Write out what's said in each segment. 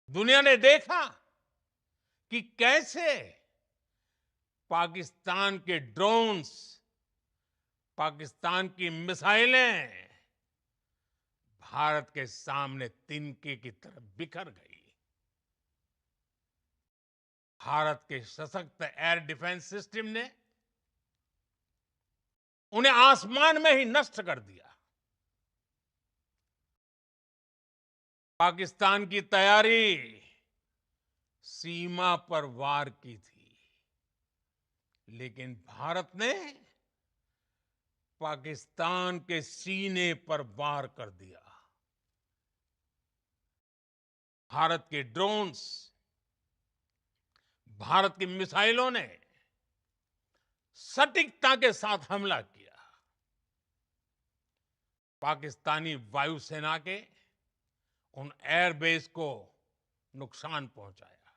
दुनिया ने देखा कि कैसे पाकिस्तान के ड्रोन्स, पाकिस्तान की मिसाइलें भारत के सामने तिनके की तरह बिखर गई। भारत के सशक्त एयर डिफेंस सिस्टम ने उन्हें आसमान में ही नष्ट कर दिया। पाकिस्तान की तैयारी सीमा पर वार की थी, लेकिन भारत ने पाकिस्तान के सीने पर वार कर दिया। भारत के ड्रोन्स, भारत की मिसाइलों ने सटीकता के साथ हमला किया। पाकिस्तानी वायुसेना के उन एयरबेस को नुकसान पहुंचाया,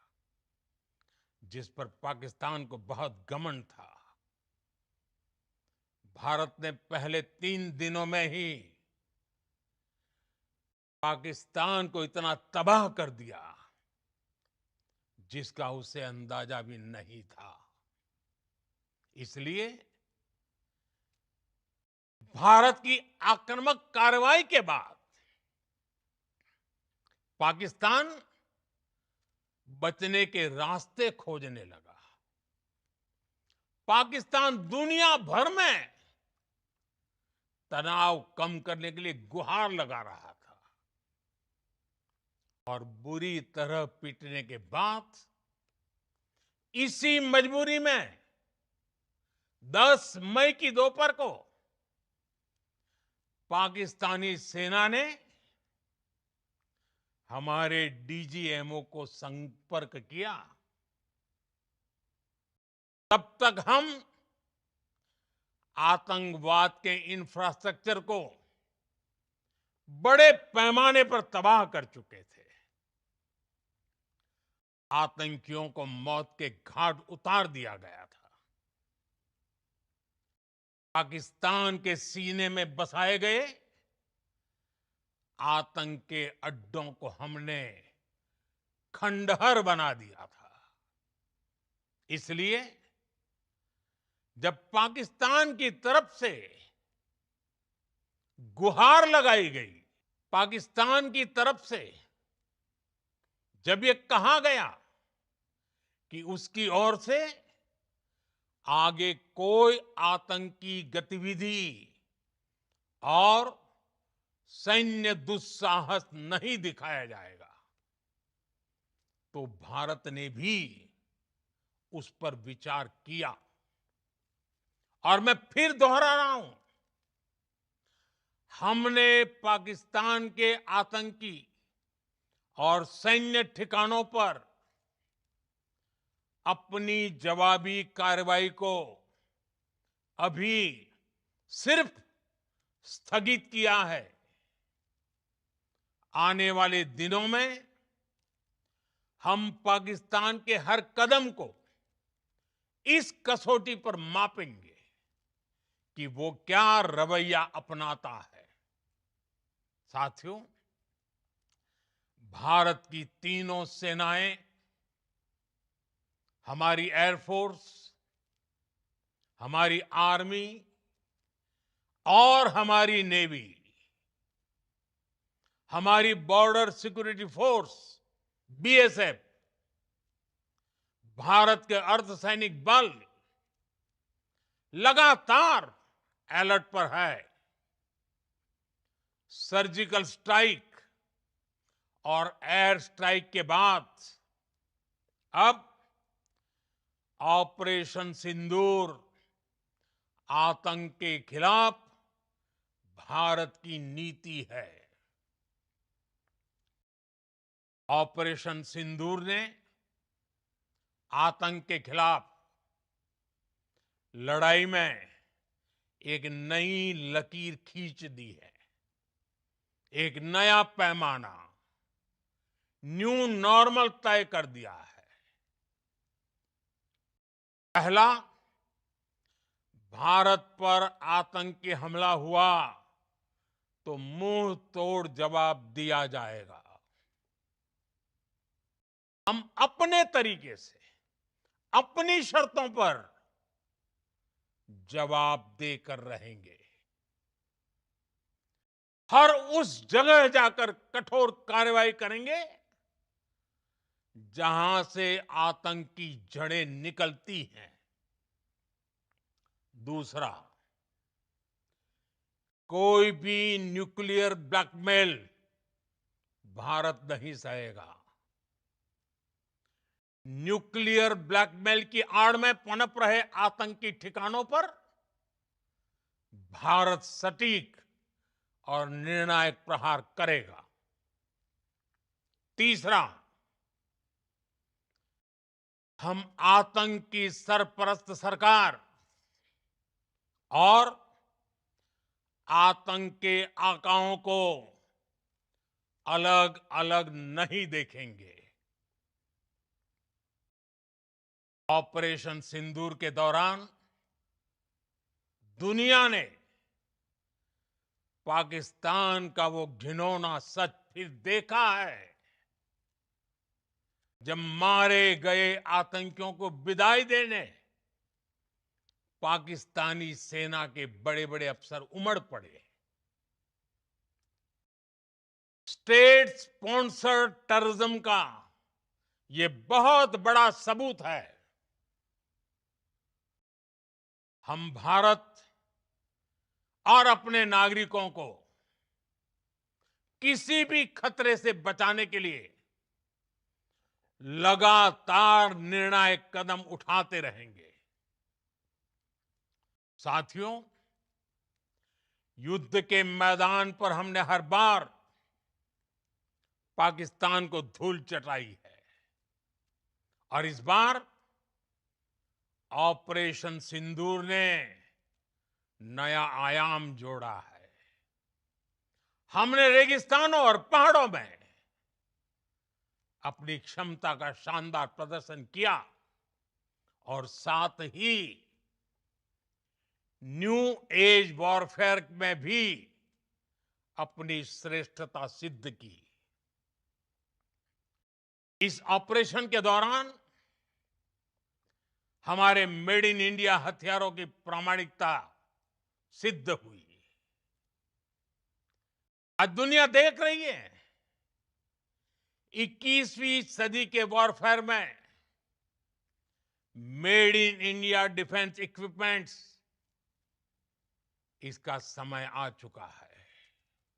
जिस पर पाकिस्तान को बहुत घमंड था। भारत ने पहले 3 दिनों में ही पाकिस्तान को इतना तबाह कर दिया, जिसका उसे अंदाजा भी नहीं था। इसलिए भारत की आक्रामक कार्रवाई के बाद पाकिस्तान बचने के रास्ते खोजने लगा। पाकिस्तान दुनिया भर में तनाव कम करने के लिए गुहार लगा रहा था, और बुरी तरह पीटने के बाद इसी मजबूरी में 10 मई की दोपहर को पाकिस्तानी सेना ने हमारे डीजीएमओ को संपर्क किया। तब तक हम आतंकवाद के इंफ्रास्ट्रक्चर को बड़े पैमाने पर तबाह कर चुके थे। आतंकियों को मौत के घाट उतार दिया गया था। पाकिस्तान के सीने में बसाए गए आतंक के अड्डों को हमने खंडहर बना दिया था। इसलिए जब पाकिस्तान की तरफ से गुहार लगाई गई, पाकिस्तान की तरफ से जब ये कहा गया कि उसकी ओर से आगे कोई आतंकी गतिविधि और सैन्य दुस्साहस नहीं दिखाया जाएगा, तो भारत ने भी उस पर विचार किया। और मैं फिर दोहरा रहा हूं, हमने पाकिस्तान के आतंकी और सैन्य ठिकानों पर अपनी जवाबी कार्रवाई को अभी सिर्फ स्थगित किया है। आने वाले दिनों में हम पाकिस्तान के हर कदम को इस कसौटी पर मापेंगे कि वो क्या रवैया अपनाता है। साथियों, भारत की तीनों सेनाएं, हमारी एयरफोर्स, हमारी आर्मी और हमारी नेवी, हमारी border security force BSF, Bharat के अर्धसैनिक बल लगातार अलर्ट पर है। सर्जिकल स्ट्राइक और एयर स्ट्राइक के बाद अब ऑपरेशन सिंदूर आतंक के खिलाफ भारत की नीति है। ऑपरेशन सिंदूर ने आतंक के खिलाफ लड़ाई में एक नई लकीर खींच दी है। एक नया पैमाना, न्यू नॉर्मल तय कर दिया है। पहला, भारत पर आतंकी हमला हुआ तो मुंह तोड़ जवाब दिया जाएगा। हम अपने तरीके से अपनी शर्तों पर जवाब देकर रहेंगे। हर उस जगह जाकर कठोर कार्रवाई करेंगे जहां से आतंक की जड़ें निकलती हैं। दूसरा, कोई भी न्यूक्लियर ब्लैकमेल भारत नहीं सहेगा। न्यूक्लियर ब्लैकमेल की आड़ में पनप रहे आतंकी ठिकानों पर भारत सटीक और निर्णायक प्रहार करेगा। तीसरा, हम आतंक की सरपरस्त सरकार और आतंक के आकाओं को अलग अलग नहीं देखेंगे। ऑपरेशन सिंदूर के दौरान दुनिया ने पाकिस्तान का वो घिनौना सच फिर देखा है, जब मारे गए आतंकियों को विदाई देने पाकिस्तानी सेना के बड़े बड़े अफसर उमड़ पड़े। स्टेट स्पॉन्सर्ड टेररिज्म का ये बहुत बड़ा सबूत है। हम भारत और अपने नागरिकों को किसी भी खतरे से बचाने के लिए लगातार निर्णायक कदम उठाते रहेंगे। साथियों, युद्ध के मैदान पर हमने हर बार पाकिस्तान को धूल चटाई है और इस बार ऑपरेशन सिंदूर ने नया आयाम जोड़ा है। हमने रेगिस्तानों और पहाड़ों में अपनी क्षमता का शानदार प्रदर्शन किया और साथ ही न्यू एज वॉरफेयर में भी अपनी श्रेष्ठता सिद्ध की। इस ऑपरेशन के दौरान हमारे मेड इन इंडिया हथियारों की प्रामाणिकता सिद्ध हुई। आज दुनिया देख रही है 21वीं सदी के वॉरफेयर में made in India defence equipments, इसका समय आ चुका है।